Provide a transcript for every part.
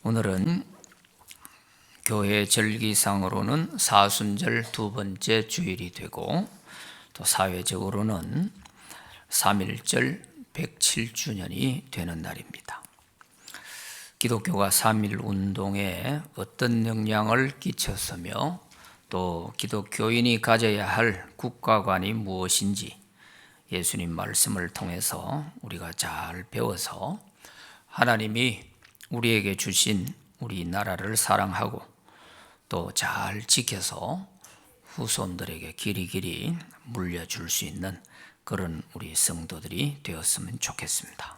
오늘은 교회 절기상으로는 사순절 두 번째 주일이 되고 또 사회적으로는 3.1절 107주년이 되는 날입니다. 기독교가 3.1 운동에 어떤 영향을 끼쳤으며 또 기독교인이 가져야 할 국가관이 무엇인지 예수님 말씀을 통해서 우리가 잘 배워서 하나님이 우리에게 주신 우리 나라를 사랑하고 또 잘 지켜서 후손들에게 길이길이 물려줄 수 있는 그런 우리 성도들이 되었으면 좋겠습니다.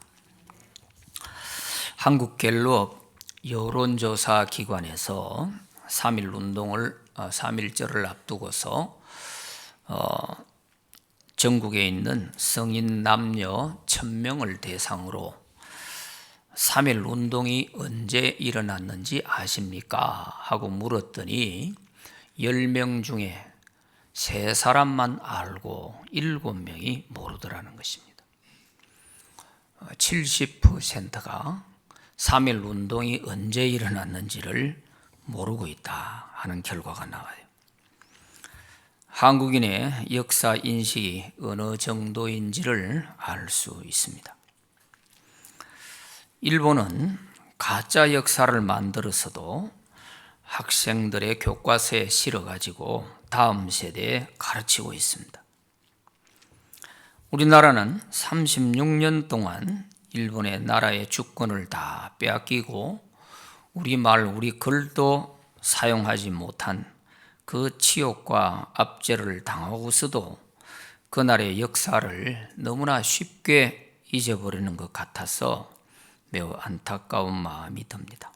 한국갤럽 여론조사 기관에서 3.1 운동을 3.1절을 앞두고서 전국에 있는 성인 남녀 1000명을 대상으로 3.1 운동이 언제 일어났는지 아십니까? 하고 물었더니 10명 중에 3사람만 알고 7명이 모르더라는 것입니다. 70%가 3.1 운동이 언제 일어났는지를 모르고 있다 하는 결과가 나와요. 한국인의 역사 인식이 어느 정도인지를 알 수 있습니다. 일본은 가짜 역사를 만들어서도 학생들의 교과서에 실어가지고 다음 세대에 가르치고 있습니다. 우리나라는 36년 동안 일본의 나라의 주권을 다 빼앗기고 우리말, 우리 글도 사용하지 못한 그 치욕과 압제를 당하고서도 그날의 역사를 너무나 쉽게 잊어버리는 것 같아서 매우 안타까운 마음이 듭니다.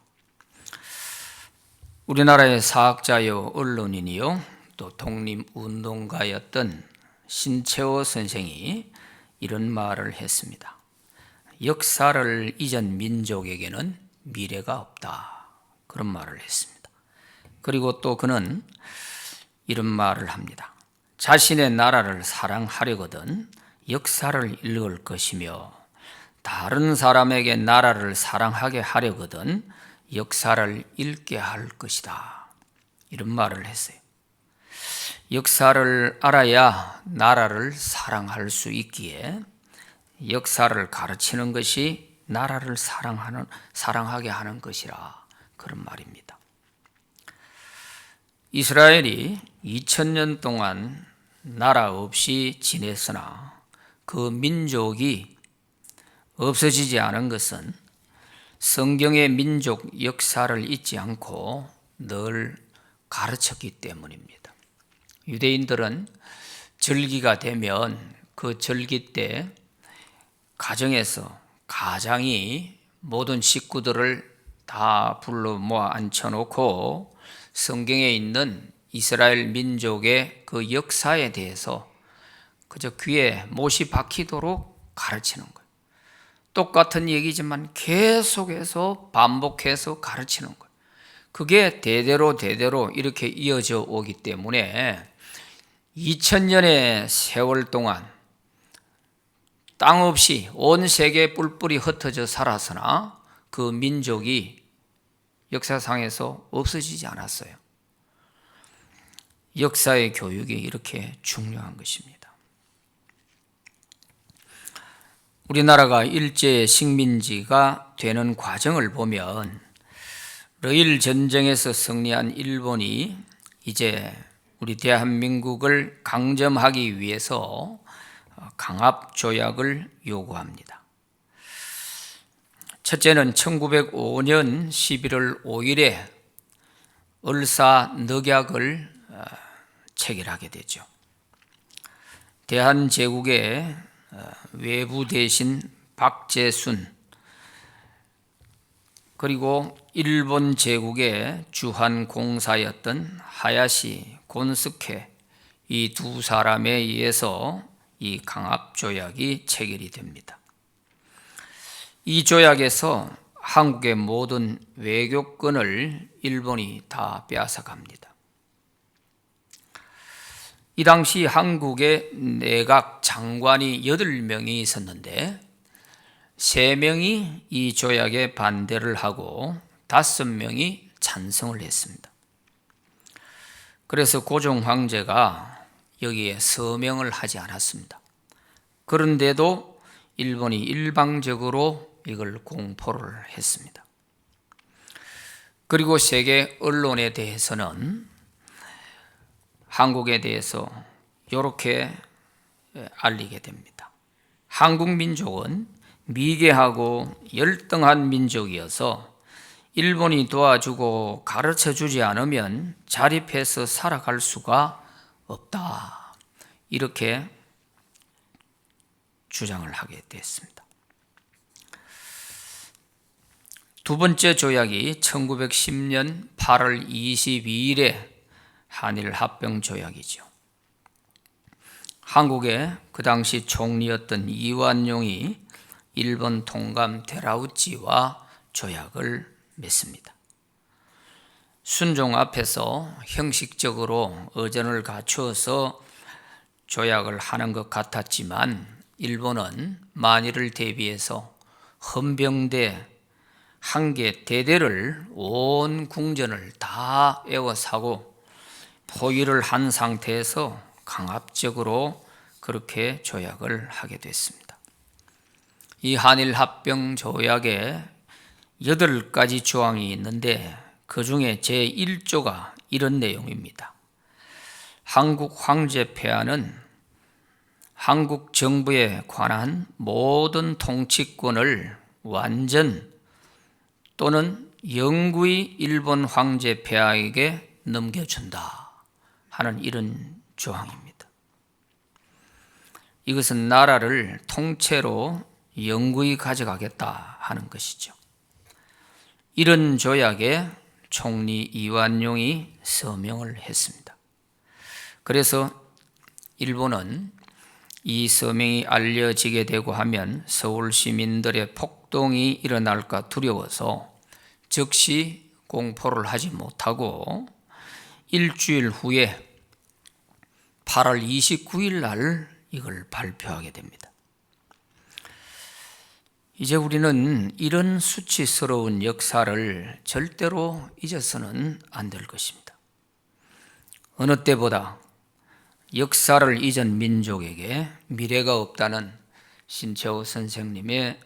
우리나라의 사학자요 언론인이요 또 독립운동가였던 신채호 선생이 이런 말을 했습니다. 역사를 잊은 민족에게는 미래가 없다. 그런 말을 했습니다. 그리고 또 그는 이런 말을 합니다. 자신의 나라를 사랑하려거든 역사를 읽을 것이며 다른 사람에게 나라를 사랑하게 하려거든 역사를 읽게 할 것이다. 이런 말을 했어요. 역사를 알아야 나라를 사랑할 수 있기에 역사를 가르치는 것이 나라를 사랑하게 하는 것이라 그런 말입니다. 이스라엘이 2000년 동안 나라 없이 지냈으나 그 민족이 없어지지 않은 것은 성경의 민족 역사를 잊지 않고 늘 가르쳤기 때문입니다. 유대인들은 절기가 되면 그 절기 때 가정에서 가장이 모든 식구들을 다 불러 모아 앉혀놓고 성경에 있는 이스라엘 민족의 그 역사에 대해서 그저 귀에 못이 박히도록 가르치는 거예요. 똑같은 얘기지만 계속해서 반복해서 가르치는 거예요. 그게 대대로 이렇게 이어져 오기 때문에 2000년의 세월 동안 땅 없이 온 세계에 뿔뿔이 흩어져 살았으나 그 민족이 역사상에서 없어지지 않았어요. 역사의 교육이 이렇게 중요한 것입니다. 우리나라가 일제 식민지가 되는 과정을 보면 러일 전쟁에서 승리한 일본이 이제 우리 대한민국을 강점하기 위해서 강압조약을 요구합니다. 첫째는 1905년 11월 5일에 을사늑약을 체결하게 되죠. 대한제국의 외부 대신 박재순 그리고 일본 제국의 주한 공사였던 하야시 곤스케 이 두 사람에 의해서 이 강압조약이 체결이 됩니다. 이 조약에서 한국의 모든 외교권을 일본이 다 빼앗아갑니다. 이 당시 한국의 내각 장관이 8명이 있었는데 3명이 이 조약에 반대를 하고 5명이 찬성을 했습니다. 그래서 고종 황제가 여기에 서명을 하지 않았습니다. 그런데도 일본이 일방적으로 이걸 공포를 했습니다. 그리고 세계 언론에 대해서는 한국에 대해서 이렇게 알리게 됩니다. 한국 민족은 미개하고 열등한 민족이어서 일본이 도와주고 가르쳐주지 않으면 자립해서 살아갈 수가 없다. 이렇게 주장을 하게 됐습니다. 두 번째 조약이 1910년 8월 22일에 한일 합병 조약이죠. 한국의 그 당시 총리였던 이완용이 일본 통감 데라우치와 조약을 맺습니다. 순종 앞에서 형식적으로 의전을 갖추어서 조약을 하는 것 같았지만 일본은 만일을 대비해서 헌병대 한 개 대대를 온 궁전을 다 에워싸고 포위를 한 상태에서 강압적으로 그렇게 조약을 하게 됐습니다. 이 한일 합병 조약에 8가지 조항이 있는데 그 중에 제1조가 이런 내용입니다. 한국 황제 폐하는 한국 정부에 관한 모든 통치권을 완전 또는 영구히 일본 황제 폐하에게 넘겨준다 하는 이런 조항입니다. 이것은 나라를 통째로 영구히 가져가겠다 하는 것이죠. 이런 조약에 총리 이완용이 서명을 했습니다. 그래서 일본은 이 서명이 알려지게 되고 하면 서울 시민들의 폭동이 일어날까 두려워서 즉시 공포를 하지 못하고 일주일 후에 8월 29일 날 이걸 발표하게 됩니다. 이제 우리는 이런 수치스러운 역사를 절대로 잊어서는 안 될 것입니다. 어느 때보다 역사를 잊은 민족에게 미래가 없다는 신채호 선생님의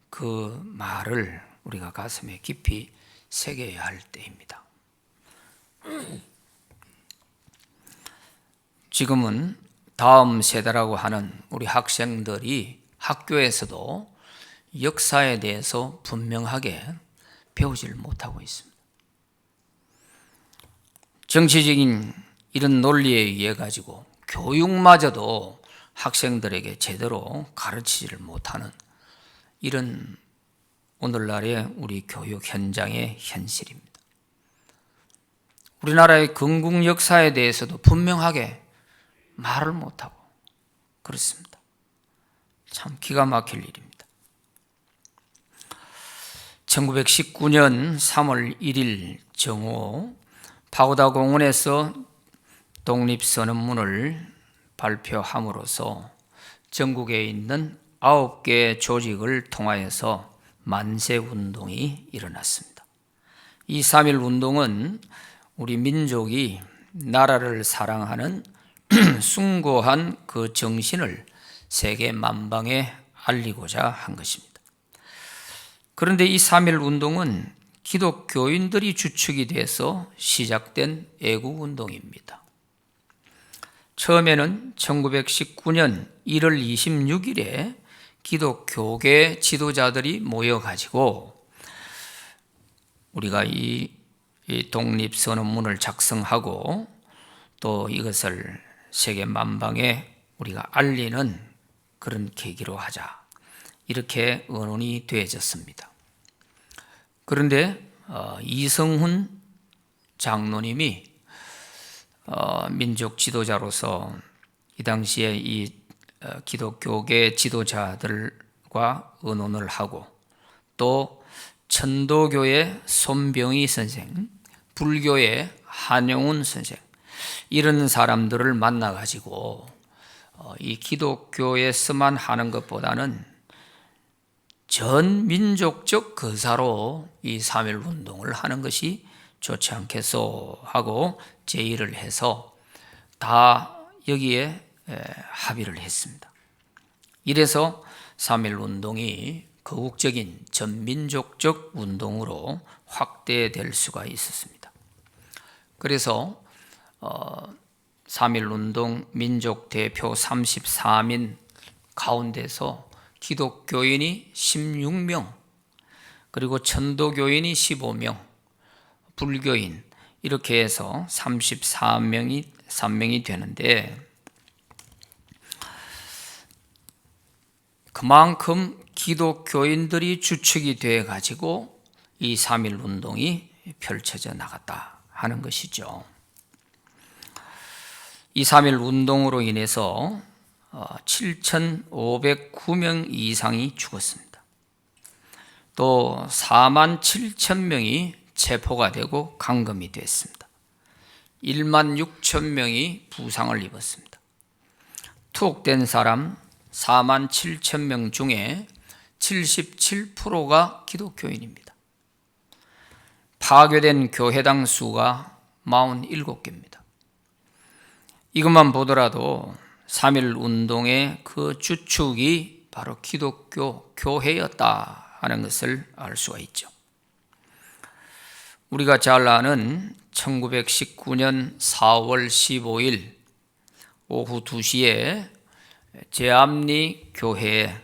그 말을 우리가 가슴에 깊이 새겨야 할 때입니다. 지금은 다음 세대라고 하는 우리 학생들이 학교에서도 역사에 대해서 분명하게 배우지를 못하고 있습니다. 정치적인 이런 논리에 의해 가지고 교육마저도 학생들에게 제대로 가르치지를 못하는 이런 오늘날의 우리 교육 현장의 현실입니다. 우리나라의 건국 역사에 대해서도 분명하게 말을 못하고 그렇습니다. 참 기가 막힐 일입니다. 1919년 3월 1일 정오 파고다 공원에서 독립선언문을 발표함으로써 전국에 있는 9개 조직을 통하여서 만세운동이 일어났습니다. 이 3.1 운동은 우리 민족이 나라를 사랑하는 숭고한 그 정신을 세계 만방에 알리고자 한 것입니다. 그런데 이 3.1 운동은 기독교인들이 주축이 돼서 시작된 애국운동입니다. 처음에는 1919년 1월 26일에 기독교계 지도자들이 모여가지고 우리가 이 독립선언문을 작성하고 또 이것을 세계 만방에 우리가 알리는 그런 계기로 하자 이렇게 의논이 되어졌습니다. 그런데 이성훈 장로님이 민족 지도자로서 이 당시에 이 기독교계 지도자들과 의논을 하고 또 천도교의 손병희 선생, 불교의 한용운 선생 이런 사람들을 만나가지고 이 기독교에서만 하는 것보다는 전 민족적 거사로 이 3.1 운동을 하는 것이 좋지 않겠소 하고 제의를 해서 다 여기에 합의를 했습니다. 이래서 3.1 운동이 거국적인 전민족적 운동으로 확대될 수가 있었습니다. 그래서 3.1 운동 민족 대표 34민 가운데서 기독교인이 16명, 그리고 천도교인이 15명, 불교인 이렇게 해서 33명이 되는데, 그만큼 기독교인들이 주축이 되어 가지고 이 3.1 운동이 펼쳐져 나갔다 하는 것이죠. 이 3.1 운동으로 인해서 7,509명 이상이 죽었습니다. 또 4만 7천 명이 체포가 되고 감금이 됐습니다. 1만 6천 명이 부상을 입었습니다. 투옥된 사람 4만 7천 명 중에 77%가 기독교인입니다. 파괴된 교회당 수가 47개입니다. 이것만 보더라도 3.1 운동의 그 주축이 바로 기독교 교회였다 하는 것을 알 수가 있죠. 우리가 잘 아는 1919년 4월 15일 오후 2시에 제암리 교회에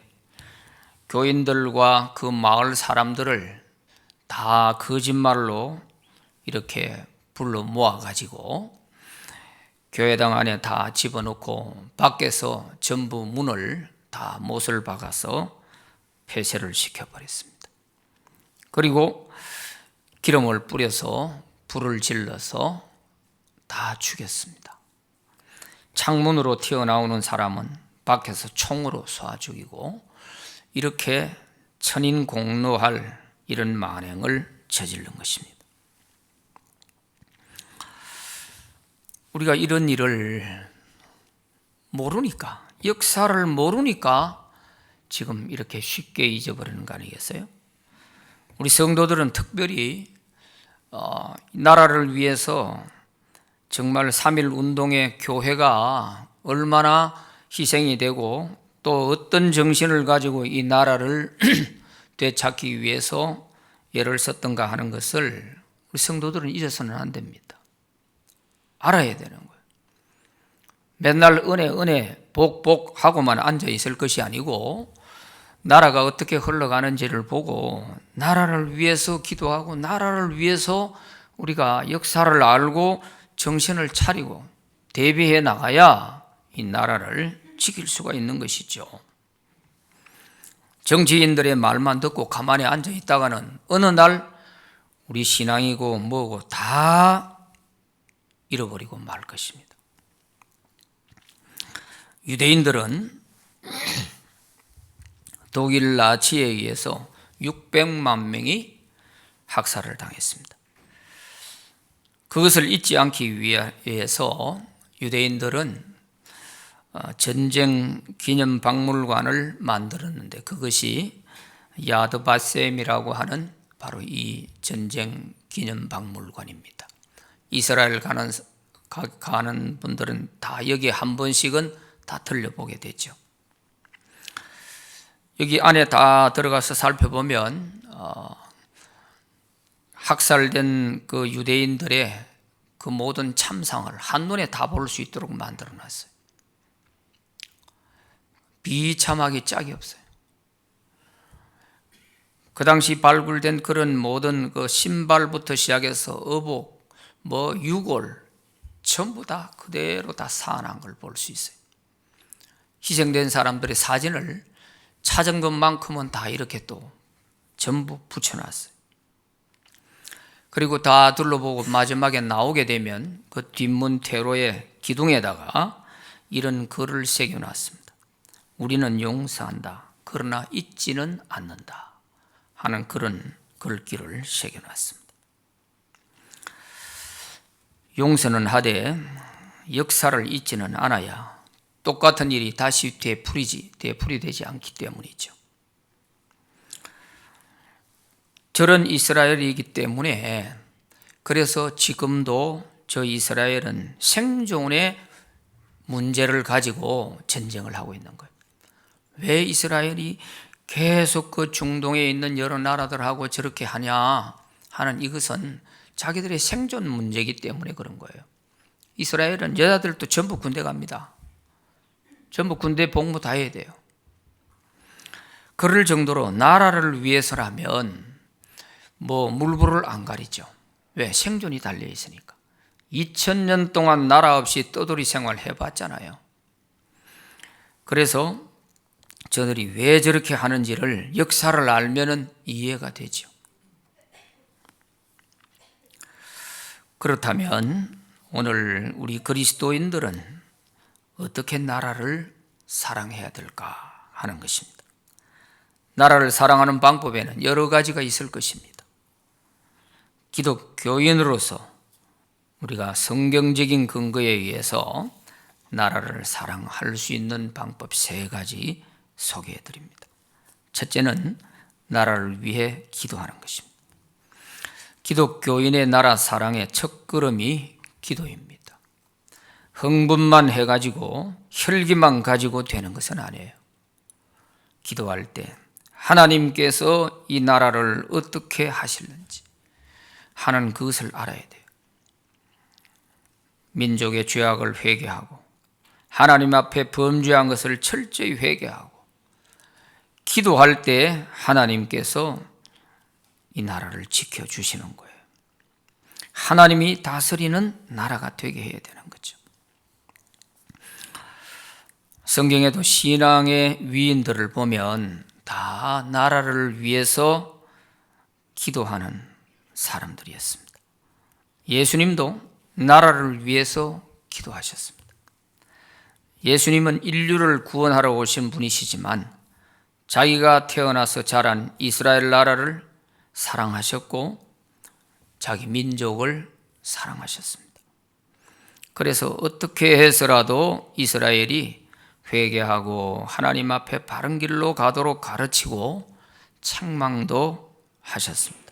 교인들과 그 마을 사람들을 다 거짓말로 이렇게 불러 모아가지고 교회당 안에 다 집어넣고 밖에서 전부 문을 다 못을 박아서 폐쇄를 시켜버렸습니다. 그리고 기름을 뿌려서 불을 질러서 다 죽였습니다. 창문으로 튀어나오는 사람은 밖에서 총으로 쏴 죽이고, 이렇게 천인공노할 이런 만행을 저지른 것입니다. 우리가 이런 일을 모르니까, 역사를 모르니까 지금 이렇게 쉽게 잊어버리는 거 아니겠어요? 우리 성도들은 특별히 나라를 위해서 정말 3.1 운동의 교회가 얼마나 희생이 되고 또 어떤 정신을 가지고 이 나라를 되찾기 위해서 애를 썼던가 하는 것을 우리 성도들은 잊어서는 안 됩니다. 알아야 되는 거예요. 맨날 은혜 복 하고만 앉아 있을 것이 아니고, 나라가 어떻게 흘러가는지를 보고 나라를 위해서 기도하고 나라를 위해서 우리가 역사를 알고 정신을 차리고 대비해 나가야 이 나라를 지킬 수가 있는 것이죠. 정치인들의 말만 듣고 가만히 앉아 있다가는 어느 날 우리 신앙이고 뭐고 다 잃어버리고 말 것입니다. 유대인들은 독일 나치에 의해서 600만 명이 학살을 당했습니다. 그것을 잊지 않기 위해서 유대인들은 전쟁 기념 박물관을 만들었는데, 그것이 야드바셈이라고 하는 바로 이 전쟁 기념 박물관입니다. 이스라엘 가는 분들은 다 여기 한 번씩은 다 들려보게 되죠. 여기 안에 다 들어가서 살펴보면 학살된 그 유대인들의 그 모든 참상을 한눈에 다 볼 수 있도록 만들어 놨어요. 비참하기 짝이 없어요. 그 당시 발굴된 그런 모든 그 신발부터 시작해서 의복, 유골 전부 다 그대로 다 사안한 걸 볼 수 있어요. 희생된 사람들의 사진을 찾은 것만큼은 다 이렇게 또 전부 붙여놨어요. 그리고 다 둘러보고 마지막에 나오게 되면 그 뒷문 퇴로의 기둥에다가 이런 글을 새겨놨습니다. 우리는 용서한다, 그러나 잊지는 않는다 하는 그런 글귀를 새겨놨습니다. 용서는 하되 역사를 잊지는 않아야 똑같은 일이 다시 되풀이되지 않기 때문이죠. 저런 이스라엘이기 때문에 그래서 지금도 저 이스라엘은 생존의 문제를 가지고 전쟁을 하고 있는 거예요. 왜 이스라엘이 계속 그 중동에 있는 여러 나라들하고 저렇게 하냐 하는 이것은 자기들의 생존 문제이기 때문에 그런 거예요. 이스라엘은 여자들도 전부 군대 갑니다. 전부 군대 복무 다 해야 돼요. 그럴 정도로 나라를 위해서라면 물불을 안 가리죠. 왜? 생존이 달려 있으니까. 2000년 동안 나라 없이 떠돌이 생활 해봤잖아요. 그래서 저들이 왜 저렇게 하는지를 역사를 알면은 이해가 되죠. 그렇다면 오늘 우리 그리스도인들은 어떻게 나라를 사랑해야 될까 하는 것입니다. 나라를 사랑하는 방법에는 여러 가지가 있을 것입니다. 기독교인으로서 우리가 성경적인 근거에 의해서 나라를 사랑할 수 있는 방법 3가지 소개해 드립니다. 첫째는 나라를 위해 기도하는 것입니다. 기독교인의 나라 사랑의 첫걸음이 기도입니다. 흥분만 해가지고 혈기만 가지고 되는 것은 아니에요. 기도할 때 하나님께서 이 나라를 어떻게 하실는지 하는 그것을 알아야 돼요. 민족의 죄악을 회개하고 하나님 앞에 범죄한 것을 철저히 회개하고 기도할 때 하나님께서 이 나라를 지켜주시는 거예요. 하나님이 다스리는 나라가 되게 해야 되는 거죠. 성경에도 신앙의 위인들을 보면 다 나라를 위해서 기도하는 사람들이었습니다. 예수님도 나라를 위해서 기도하셨습니다. 예수님은 인류를 구원하러 오신 분이시지만 자기가 태어나서 자란 이스라엘 나라를 사랑하셨고 자기 민족을 사랑하셨습니다. 그래서 어떻게 해서라도 이스라엘이 회개하고 하나님 앞에 바른 길로 가도록 가르치고 책망도 하셨습니다.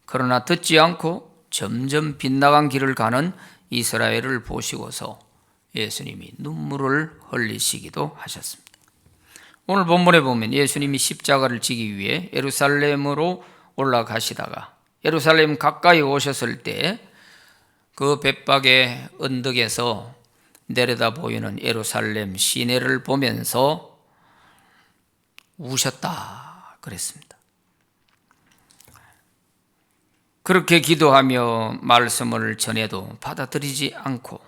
그러나 듣지 않고 점점 빗나간 길을 가는 이스라엘을 보시고서 예수님이 눈물을 흘리시기도 하셨습니다. 오늘 본문에 보면 예수님이 십자가를 지기 위해 예루살렘으로 올라가시다가 예루살렘 가까이 오셨을 때 그 벳박의 언덕에서 내려다 보이는 예루살렘 시내를 보면서 우셨다 그랬습니다. 그렇게 기도하며 말씀을 전해도 받아들이지 않고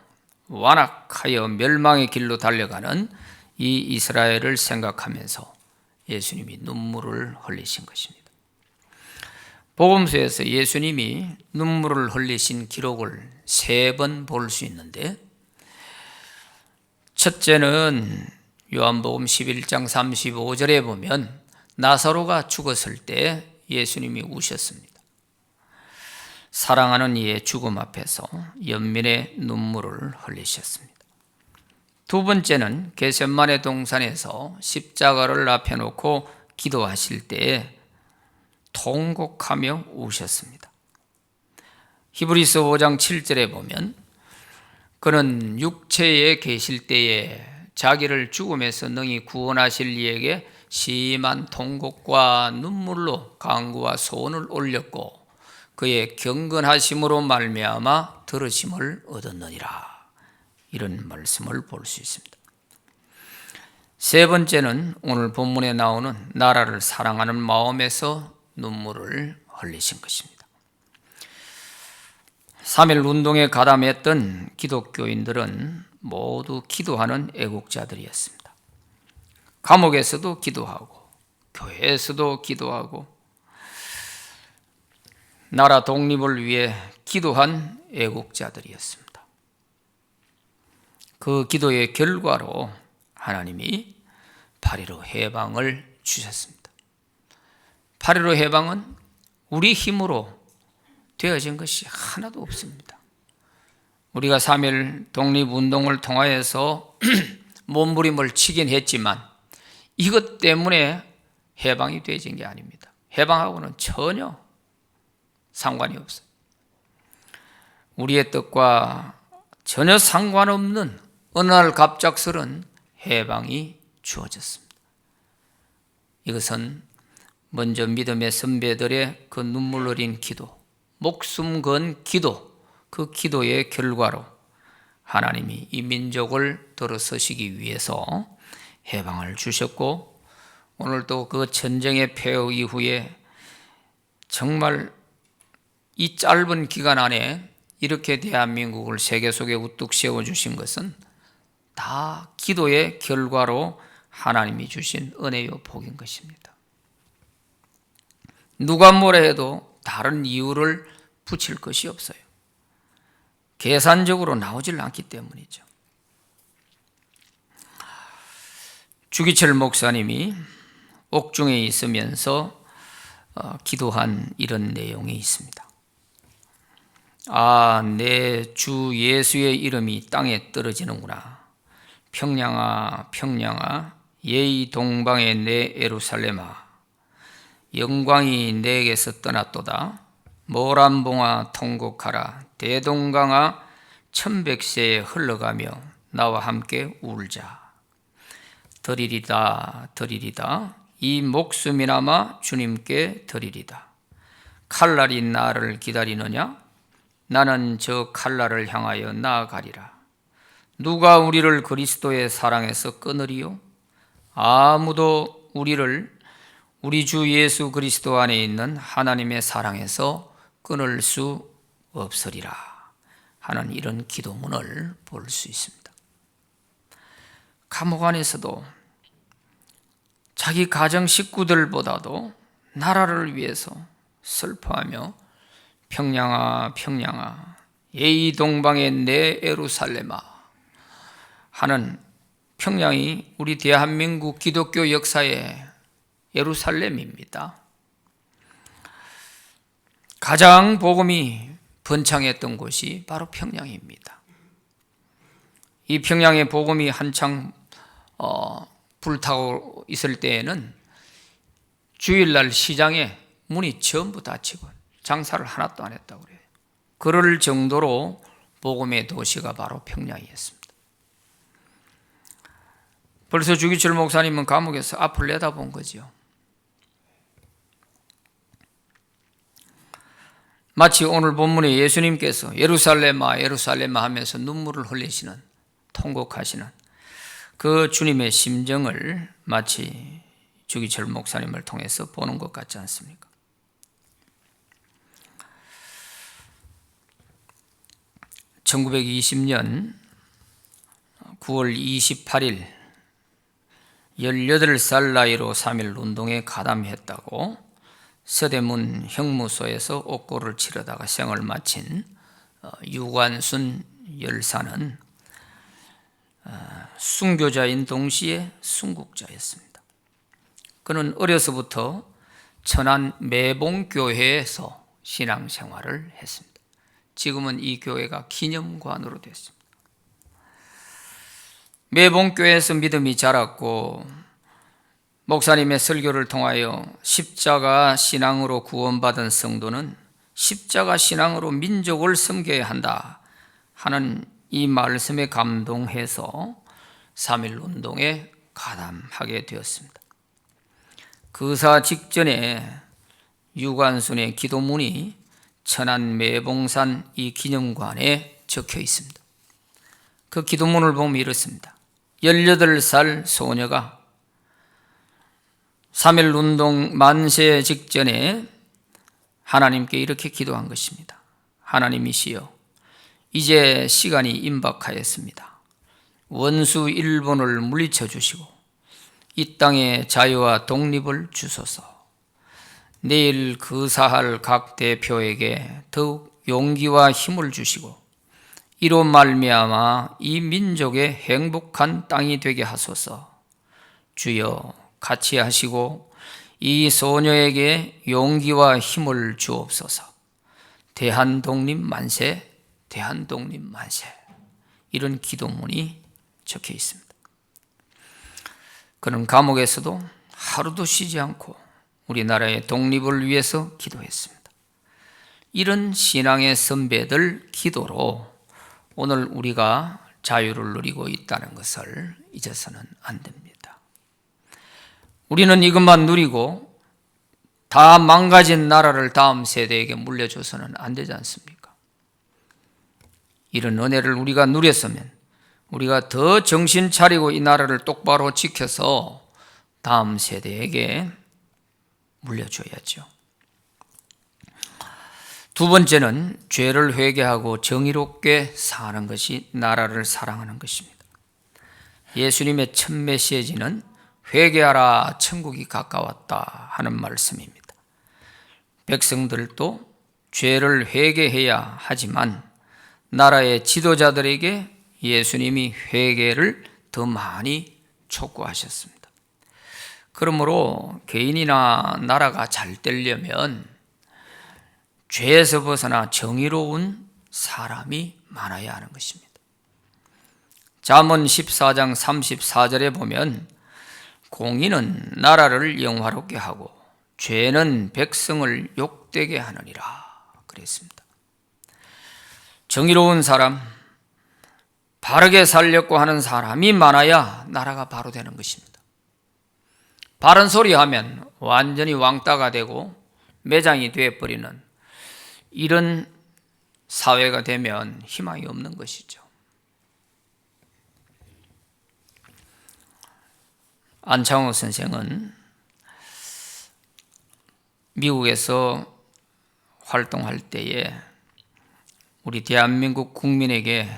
완악하여 멸망의 길로 달려가는 이 이스라엘을 생각하면서 예수님이 눈물을 흘리신 것입니다. 복음서에서 예수님이 눈물을 흘리신 기록을 3번 볼 수 있는데, 첫째는 요한복음 11장 35절에 보면 나사로가 죽었을 때 예수님이 우셨습니다. 사랑하는 이의 죽음 앞에서 연민의 눈물을 흘리셨습니다. 두 번째는 겟세마네 동산에서 십자가를 앞에 놓고 기도하실 때 통곡하며 우셨습니다. 히브리서 5장 7절에 보면 그는 육체에 계실 때에 자기를 죽음에서 능히 구원하실 이에게 심한 통곡과 눈물로 간구와 소원을 올렸고 그의 경건하심으로 말미암아 들으심을 얻었느니라. 이런 말씀을 볼 수 있습니다. 세 번째는 오늘 본문에 나오는 나라를 사랑하는 마음에서 눈물을 흘리신 것입니다. 3.1 운동에 가담했던 기독교인들은 모두 기도하는 애국자들이었습니다. 감옥에서도 기도하고 교회에서도 기도하고 나라 독립을 위해 기도한 애국자들이었습니다. 그 기도의 결과로 하나님이 8.15 해방을 주셨습니다. 8.15 해방은 우리 힘으로 되어진 것이 하나도 없습니다. 우리가 3.1 독립운동을 통하여서 몸부림을 치긴 했지만 이것 때문에 해방이 되어진 게 아닙니다. 해방하고는 전혀 상관이 없어요. 우리의 뜻과 전혀 상관없는 어느 날 갑작스런 해방이 주어졌습니다. 이것은 먼저 믿음의 선배들의 그 눈물 어린 기도, 목숨 건 기도, 그 기도의 결과로 하나님이 이 민족을 들어서시기 위해서 해방을 주셨고, 오늘도 그 전쟁의 폐허 이후에 정말 이 짧은 기간 안에 이렇게 대한민국을 세계 속에 우뚝 세워주신 것은 다 기도의 결과로 하나님이 주신 은혜요 복인 것입니다. 누가 뭐라 해도 다른 이유를 붙일 것이 없어요. 계산적으로 나오질 않기 때문이죠. 주기철 목사님이 옥중에 있으면서 기도한 이런 내용이 있습니다. 내 주 예수의 이름이 땅에 떨어지는구나. 평양아 평양아 예의 동방의 내 예루살렘아, 영광이 내게서 떠났도다. 모란봉아 통곡하라. 대동강아 천백세에 흘러가며 나와 함께 울자. 드리리다 드리리다. 이 목숨이나마 주님께 드리리다. 칼날이 나를 기다리느냐? 나는 저 칼날을 향하여 나아가리라. 누가 우리를 그리스도의 사랑에서 끊으리요? 아무도 우리를 우리 주 예수 그리스도 안에 있는 하나님의 사랑에서 끊을 수 없으리라 하는 이런 기도문을 볼 수 있습니다. 감옥 안에서도 자기 가정 식구들보다도 나라를 위해서 슬퍼하며 평양아 평양아 예의 동방의 내 예루살렘아 하는, 평양이 우리 대한민국 기독교 역사의 예루살렘입니다. 가장 복음이 번창했던 곳이 바로 평양입니다. 이 평양의 복음이 한창 불타고 있을 때에는 주일날 시장에 문이 전부 닫히고 장사를 하나도 안 했다고 그래요. 그럴 정도로 복음의 도시가 바로 평양이었습니다. 벌써 주기철 목사님은 감옥에서 앞을 내다본 거죠. 마치 오늘 본문에 예수님께서 예루살렘아 예루살렘아 하면서 눈물을 흘리시는, 통곡하시는 그 주님의 심정을 마치 주기철 목사님을 통해서 보는 것 같지 않습니까? (1920년 9월 28일) 18살 나이로 3.1 운동에 가담했다고 서대문 형무소에서 옥고를 치르다가 생을 마친 유관순 열사는 순교자인 동시에 순국자였습니다. 그는 어려서부터 천안 매봉교회에서 신앙생활을 했습니다. 지금은 이 교회가 기념관으로 됐습니다. 매봉교회에서 믿음이 자랐고 목사님의 설교를 통하여 십자가 신앙으로 구원받은 성도는 십자가 신앙으로 민족을 섬겨야 한다 하는 이 말씀에 감동해서 3.1 운동에 가담하게 되었습니다. 그사 직전에 유관순의 기도문이 천안 매봉산 이 기념관에 적혀 있습니다. 그 기도문을 보면 이렇습니다. 18살 소녀가 3.1 운동 만세 직전에 하나님께 이렇게 기도한 것입니다. 하나님이시여, 이제 시간이 임박하였습니다. 원수 일본을 물리쳐 주시고 이 땅에 자유와 독립을 주소서. 내일 거사할 각 대표에게 더욱 용기와 힘을 주시고 이로 말미암아 이 민족의 행복한 땅이 되게 하소서. 주여, 같이 하시고 이 소녀에게 용기와 힘을 주옵소서. 대한독립 만세, 대한독립 만세. 이런 기도문이 적혀 있습니다. 그는 감옥에서도 하루도 쉬지 않고 우리나라의 독립을 위해서 기도했습니다. 이런 신앙의 선배들 기도로 오늘 우리가 자유를 누리고 있다는 것을 잊어서는 안 됩니다. 우리는 이것만 누리고 다 망가진 나라를 다음 세대에게 물려줘서는 안 되지 않습니까? 이런 은혜를 우리가 누렸으면 우리가 더 정신 차리고 이 나라를 똑바로 지켜서 다음 세대에게 물려줘야죠. 두 번째는 죄를 회개하고 정의롭게 사는 것이 나라를 사랑하는 것입니다. 예수님의 첫 메시지는 회개하라 천국이 가까웠다 하는 말씀입니다. 백성들도 죄를 회개해야 하지만 나라의 지도자들에게 예수님이 회개를 더 많이 촉구하셨습니다. 그러므로 개인이나 나라가 잘 되려면 죄에서 벗어나 정의로운 사람이 많아야 하는 것입니다. 잠언 14장 34절에 보면 공의는 나라를 영화롭게 하고 죄는 백성을 욕되게 하느니라 그랬습니다. 정의로운 사람, 바르게 살려고 하는 사람이 많아야 나라가 바로 되는 것입니다. 바른 소리 하면 완전히 왕따가 되고 매장이 되어버리는 이런 사회가 되면 희망이 없는 것이죠. 안창호 선생은 미국에서 활동할 때에 우리 대한민국 국민에게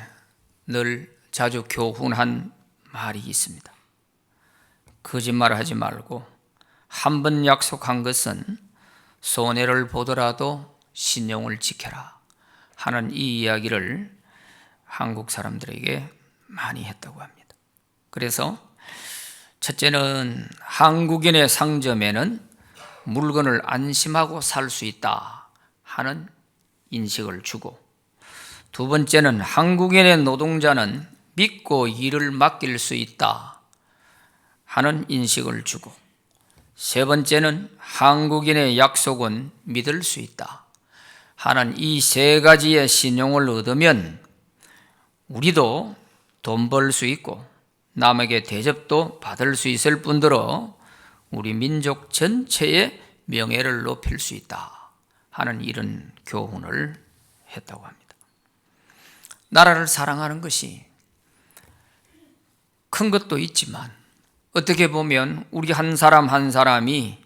늘 자주 교훈한 말이 있습니다. 거짓말하지 말고 한 번 약속한 것은 손해를 보더라도 신용을 지켜라 하는 이 이야기를 한국 사람들에게 많이 했다고 합니다. 그래서 첫째는 한국인의 상점에는 물건을 안심하고 살 수 있다 하는 인식을 주고, 두 번째는 한국인의 노동자는 믿고 일을 맡길 수 있다 하는 인식을 주고, 세 번째는 한국인의 약속은 믿을 수 있다 하는 이 세 가지의 신용을 얻으면 우리도 돈 벌 수 있고 남에게 대접도 받을 수 있을 뿐더러 우리 민족 전체의 명예를 높일 수 있다 하는 이런 교훈을 했다고 합니다. 나라를 사랑하는 것이 큰 것도 있지만 어떻게 보면 우리 한 사람 한 사람이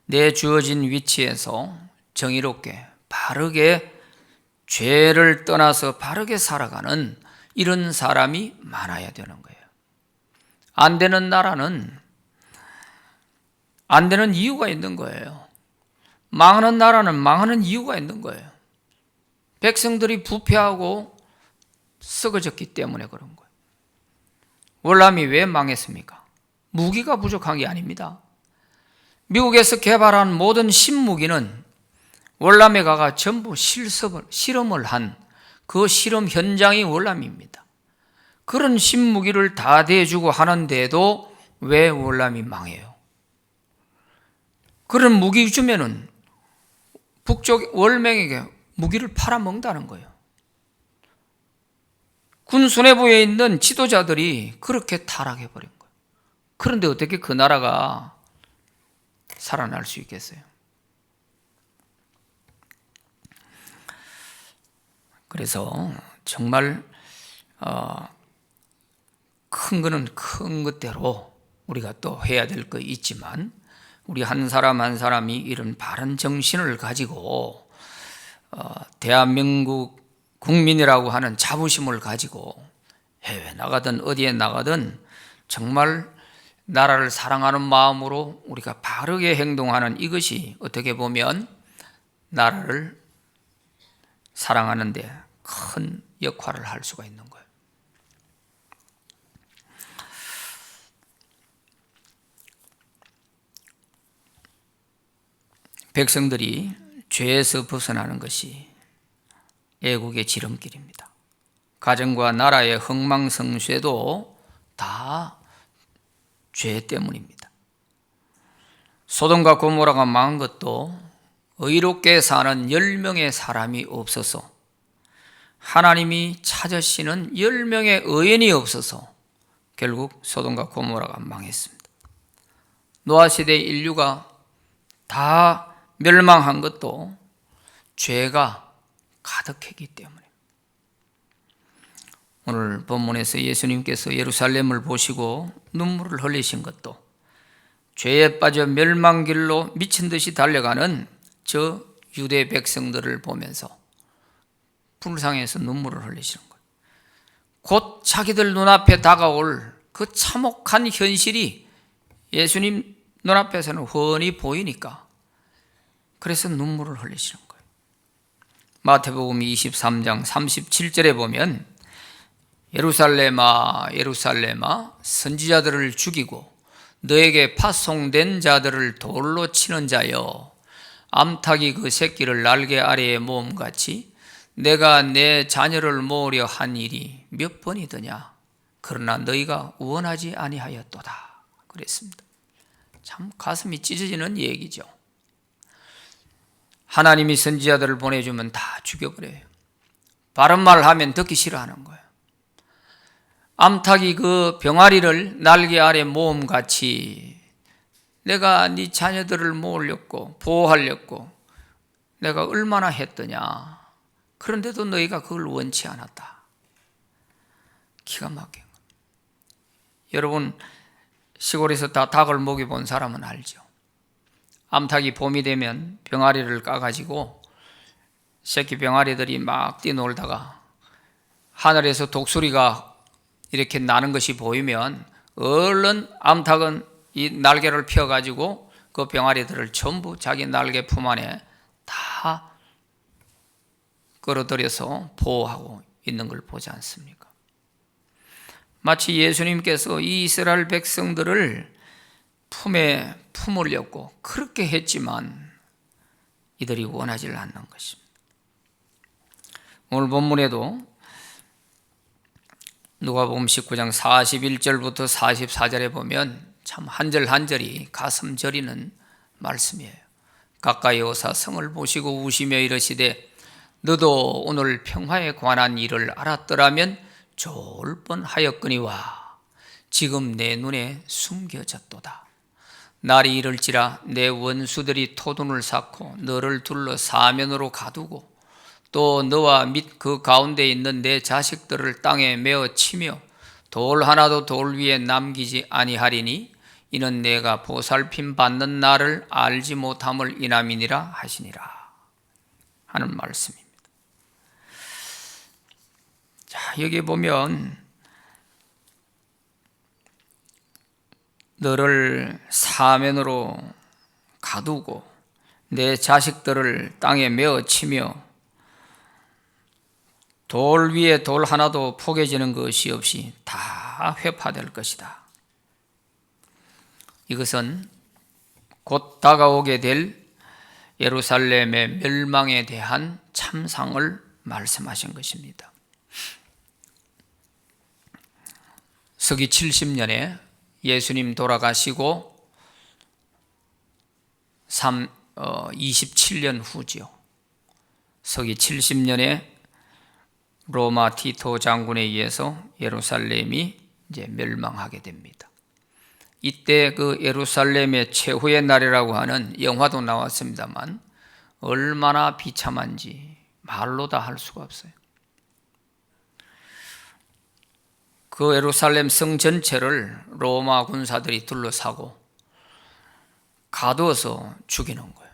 내 주어진 위치에서 정의롭게 바르게 죄를 떠나서 바르게 살아가는 이런 사람이 많아야 되는 거예요. 안 되는 나라는 안 되는 이유가 있는 거예요. 망하는 나라는 망하는 이유가 있는 거예요. 백성들이 부패하고 썩어졌기 때문에 그런 거예요. 월남이 왜 망했습니까? 무기가 부족한 게 아닙니다. 미국에서 개발한 모든 신무기는 월남에 가가 전부 실험을 한 그 실험 현장이 월남입니다. 그런 신무기를 다 대주고 하는데도 왜 월남이 망해요? 그런 무기 주면은 북쪽 월맹에게 무기를 팔아먹는다는 거예요. 군 수뇌부에 있는 지도자들이 그렇게 타락해버린 거예요. 그런데 어떻게 그 나라가 살아날 수 있겠어요? 그래서 정말 큰 거는 큰 것대로 우리가 또 해야 될 거 있지만 우리 한 사람 한 사람이 이런 바른 정신을 가지고 대한민국 국민이라고 하는 자부심을 가지고 해외 나가든 어디에 나가든 정말 나라를 사랑하는 마음으로 우리가 바르게 행동하는 이것이 어떻게 보면 나라를 사랑하는 데 큰 역할을 할 수가 있는 거예요. 백성들이 죄에서 벗어나는 것이 애국의 지름길입니다. 가정과 나라의 흥망성쇠도 다 죄 때문입니다. 소돔과 고모라가 망한 것도 의롭게 사는 10명의 사람이 없어서, 하나님이 찾으시는 10명의 의인이 없어서 결국 소돔과 고모라가 망했습니다. 노아 시대 인류가 다 멸망한 것도 죄가 가득했기 때문에. 오늘 본문에서 예수님께서 예루살렘을 보시고 눈물을 흘리신 것도 죄에 빠져 멸망길로 미친 듯이 달려가는 저 유대 백성들을 보면서 불쌍해서 눈물을 흘리시는 거예요. 곧 자기들 눈앞에 다가올 그 참혹한 현실이 예수님 눈앞에서는 훤히 보이니까 그래서 눈물을 흘리시는 거예요. 마태복음 23장 37절에 보면 예루살렘아 예루살렘아 선지자들을 죽이고 너에게 파송된 자들을 돌로 치는 자여, 암탉이 그 새끼를 날개 아래에 모음같이 내가 내 자녀를 모으려 한 일이 몇 번이더냐. 그러나 너희가 원하지 아니하였도다. 그랬습니다. 참 가슴이 찢어지는 얘기죠. 하나님이 선지자들을 보내주면 다 죽여버려요. 바른 말 하면 듣기 싫어하는 거예요. 암탉이 그 병아리를 날개 아래 모음같이 내가 네 자녀들을 모으려고 보호하려고 내가 얼마나 했더냐. 그런데도 너희가 그걸 원치 않았다. 기가 막힌 거. 여러분 시골에서 다 닭을 먹여본 사람은 알죠. 암탉이 봄이 되면 병아리를 까가지고 새끼 병아리들이 막 뛰놀다가 하늘에서 독수리가 이렇게 나는 것이 보이면 얼른 암탉은 이 날개를 펴가지고 그 병아리들을 전부 자기 날개 품 안에 다 끌어들여서 보호하고 있는 걸 보지 않습니까? 마치 예수님께서 이 이스라엘 백성들을 품에 품으려고 그렇게 했지만 이들이 원하지 않는 것입니다. 오늘 본문에도 누가복음 19장 41절부터 44절에 보면 참 한 절 한 절이 가슴 저리는 말씀이에요. 가까이 오사 성을 보시고 우시며 이르시되 너도 오늘 평화에 관한 일을 알았더라면 좋을 뻔하였거니와 지금 내 눈에 숨겨졌도다. 날이 이를지라 내 원수들이 토둔을 쌓고 너를 둘러 사면으로 가두고 또 너와 및 그 가운데 있는 내 자식들을 땅에 메어 치며 돌 하나도 돌 위에 남기지 아니하리니 이는 내가 보살핌 받는 날을 알지 못함을 인함이니라 하시니라 하는 말씀입니다. 자, 여기 보면 너를 사면으로 가두고 내 자식들을 땅에 메어 치며 돌 위에 돌 하나도 포개지는 것이 없이 다 회파될 것이다. 이것은 곧 다가오게 될 예루살렘의 멸망에 대한 참상을 말씀하신 것입니다. 서기 70년에 예수님 돌아가시고 27년 후지요. 서기 70년에 로마 티토 장군에 의해서 예루살렘이 이제 멸망하게 됩니다. 이때 그 예루살렘의 최후의 날이라고 하는 영화도 나왔습니다만 얼마나 비참한지 말로 다 할 수가 없어요. 그 예루살렘 성 전체를 로마 군사들이 둘러싸고 가두어서 죽이는 거예요.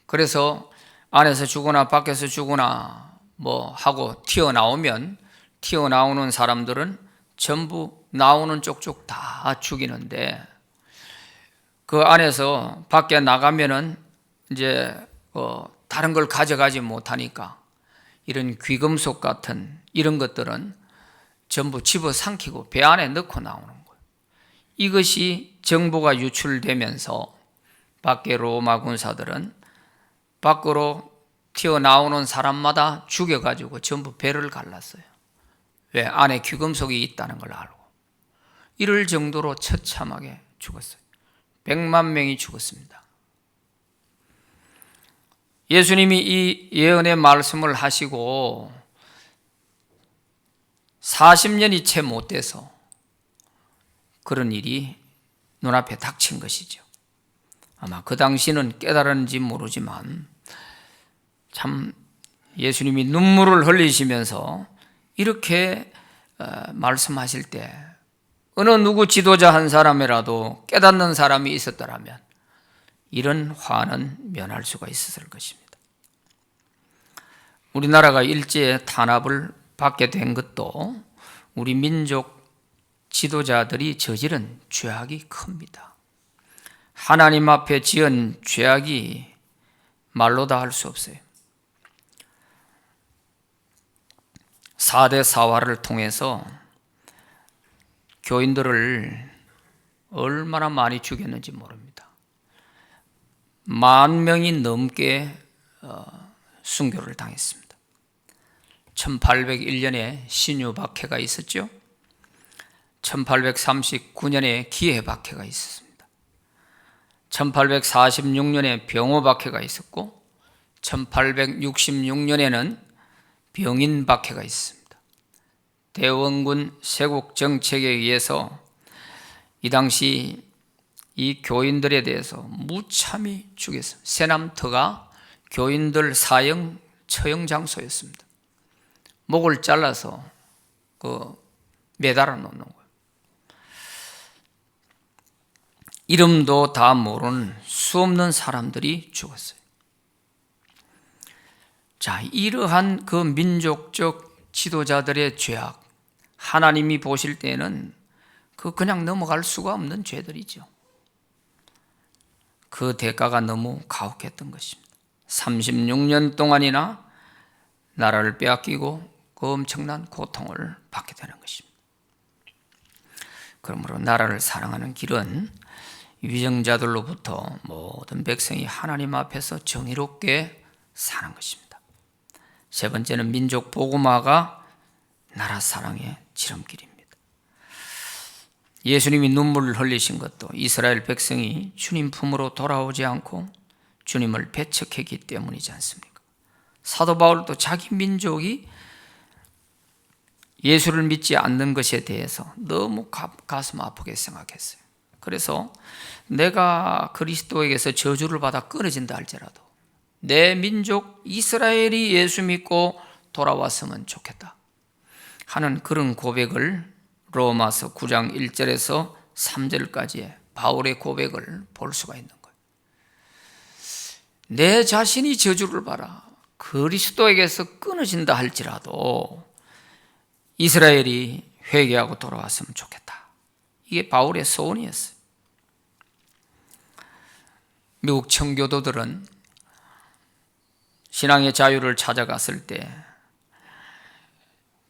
그래서 안에서 죽거나 밖에서 죽거나 뭐 하고 튀어나오는 사람들은 전부 나오는 쪽쪽 다 죽이는데 그 안에서 밖에 나가면은 이제 다른 걸 가져가지 못하니까 이런 귀금속 같은 이런 것들은 전부 집어삼키고 배 안에 넣고 나오는 거예요. 이것이 정보가 유출되면서 밖에 로마 군사들은 밖으로 튀어나오는 사람마다 죽여가지고 전부 배를 갈랐어요. 왜? 안에 귀금속이 있다는 걸 알고. 이럴 정도로 처참하게 죽었어요. 100만 명이 죽었습니다. 예수님이 이 예언의 말씀을 하시고 40년이 채 못 돼서 그런 일이 눈앞에 닥친 것이죠. 아마 그 당시는 깨달았는지 모르지만 참 예수님이 눈물을 흘리시면서 이렇게 말씀하실 때 어느 누구 지도자 한 사람이라도 깨닫는 사람이 있었더라면 이런 화는 면할 수가 있었을 것입니다. 우리나라가 일제의 탄압을 받게 된 것도 우리 민족 지도자들이 저지른 죄악이 큽니다. 하나님 앞에 지은 죄악이 말로 다 할 수 없어요. 4대 사화를 통해서 교인들을 얼마나 많이 죽였는지 모릅니다. 10,000명이 넘게 순교를 당했습니다. 1801년에 신유박해가 있었죠. 1839년에 기해박해가 있었습니다. 1846년에 병호박해가 있었고 1866년에는 병인박해가 있습니다. 대원군 세국 정책에 의해서 이 당시 이 교인들에 대해서 무참히 죽였습니다. 세남터가 교인들 사형 처형 장소였습니다. 목을 잘라서 매달아 놓는 거예요. 이름도 다 모르는 수없는 사람들이 죽었어요. 자, 이러한 그 민족적 지도자들의 죄악, 하나님이 보실 때는 그냥 넘어갈 수가 없는 죄들이죠. 그 대가가 너무 가혹했던 것입니다. 36년 동안이나 나라를 빼앗기고 그 엄청난 고통을 받게 되는 것입니다. 그러므로 나라를 사랑하는 길은 위정자들로부터 모든 백성이 하나님 앞에서 정의롭게 사는 것입니다. 세 번째는 민족 복음화가 나라 사랑의 지름길입니다. 예수님이 눈물을 흘리신 것도 이스라엘 백성이 주님 품으로 돌아오지 않고 주님을 배척했기 때문이지 않습니까? 사도 바울도 자기 민족이 예수를 믿지 않는 것에 대해서 너무 가슴 아프게 생각했어요. 그래서 내가 그리스도에게서 저주를 받아 끊어진다 할지라도 내 민족 이스라엘이 예수 믿고 돌아왔으면 좋겠다 하는 그런 고백을 로마서 9장 1절에서 3절까지의 바울의 고백을 볼 수가 있는 거예요. 내 자신이 저주를 받아 그리스도에게서 끊어진다 할지라도 이스라엘이 회개하고 돌아왔으면 좋겠다. 이게 바울의 소원이었어요. 미국 청교도들은 신앙의 자유를 찾아갔을 때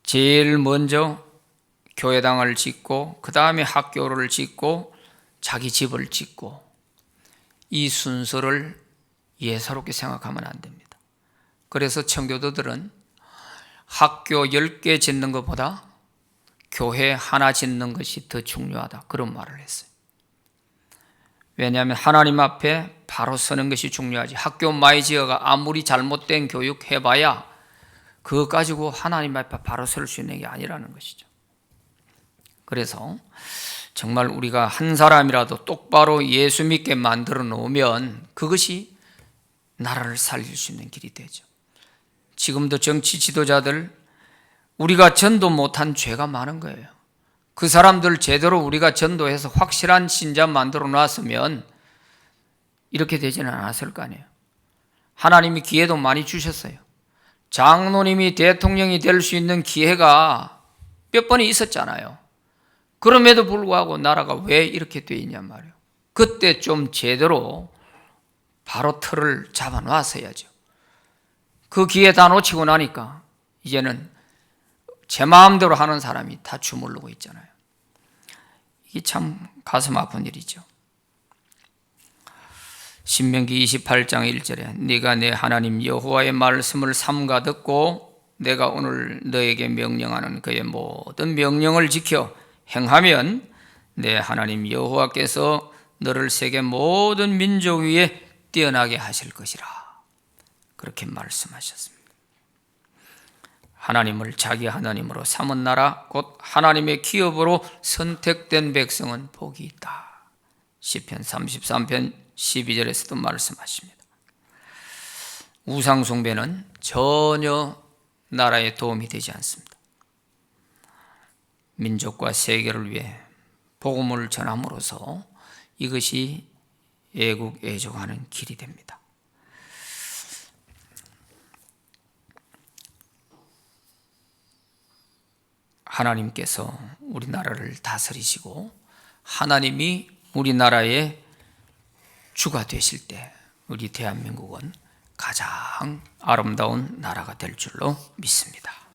제일 먼저 교회당을 짓고 그 다음에 학교를 짓고 자기 집을 짓고 이 순서를 예사롭게 생각하면 안 됩니다. 그래서 청교도들은 학교 10개 짓는 것보다 교회 하나 짓는 것이 더 중요하다 그런 말을 했어요. 왜냐하면 하나님 앞에 바로 서는 것이 중요하지 학교 많이 지어가 아무리 잘못된 교육 해봐야 그거 가지고 하나님 앞에 바로 설 수 있는 게 아니라는 것이죠. 그래서 정말 우리가 한 사람이라도 똑바로 예수 믿게 만들어 놓으면 그것이 나라를 살릴 수 있는 길이 되죠. 지금도 정치 지도자들 우리가 전도 못한 죄가 많은 거예요. 그 사람들 제대로 우리가 전도해서 확실한 신자 만들어 놨으면 이렇게 되지는 않았을 거 아니에요. 하나님이 기회도 많이 주셨어요. 장로님이 대통령이 될 수 있는 기회가 몇 번이 있었잖아요. 그럼에도 불구하고 나라가 왜 이렇게 돼 있냔 말이에요. 그때 좀 제대로 바로 틀을 잡아 놨어야죠. 그 기회 다 놓치고 나니까 이제는 제 마음대로 하는 사람이 다 주물르고 있잖아요. 이게 참 가슴 아픈 일이죠. 신명기 28장 1절에 네가 내 하나님 여호와의 말씀을 삼가 듣고 내가 오늘 너에게 명령하는 그의 모든 명령을 지켜 행하면 내 하나님 여호와께서 너를 세계 모든 민족 위에 뛰어나게 하실 것이라. 그렇게 말씀하셨습니다. 하나님을 자기 하나님으로 삼은 나라 곧 하나님의 기업으로 선택된 백성은 복이 있다. 시편 33편 12절에서도 말씀하십니다. 우상 숭배는 전혀 나라에 도움이 되지 않습니다. 민족과 세계를 위해 복음을 전함으로써 이것이 애국애족하는 길이 됩니다. 하나님께서 우리나라를 다스리시고 하나님이 우리나라의 주가 되실 때 우리 대한민국은 가장 아름다운 나라가 될 줄로 믿습니다.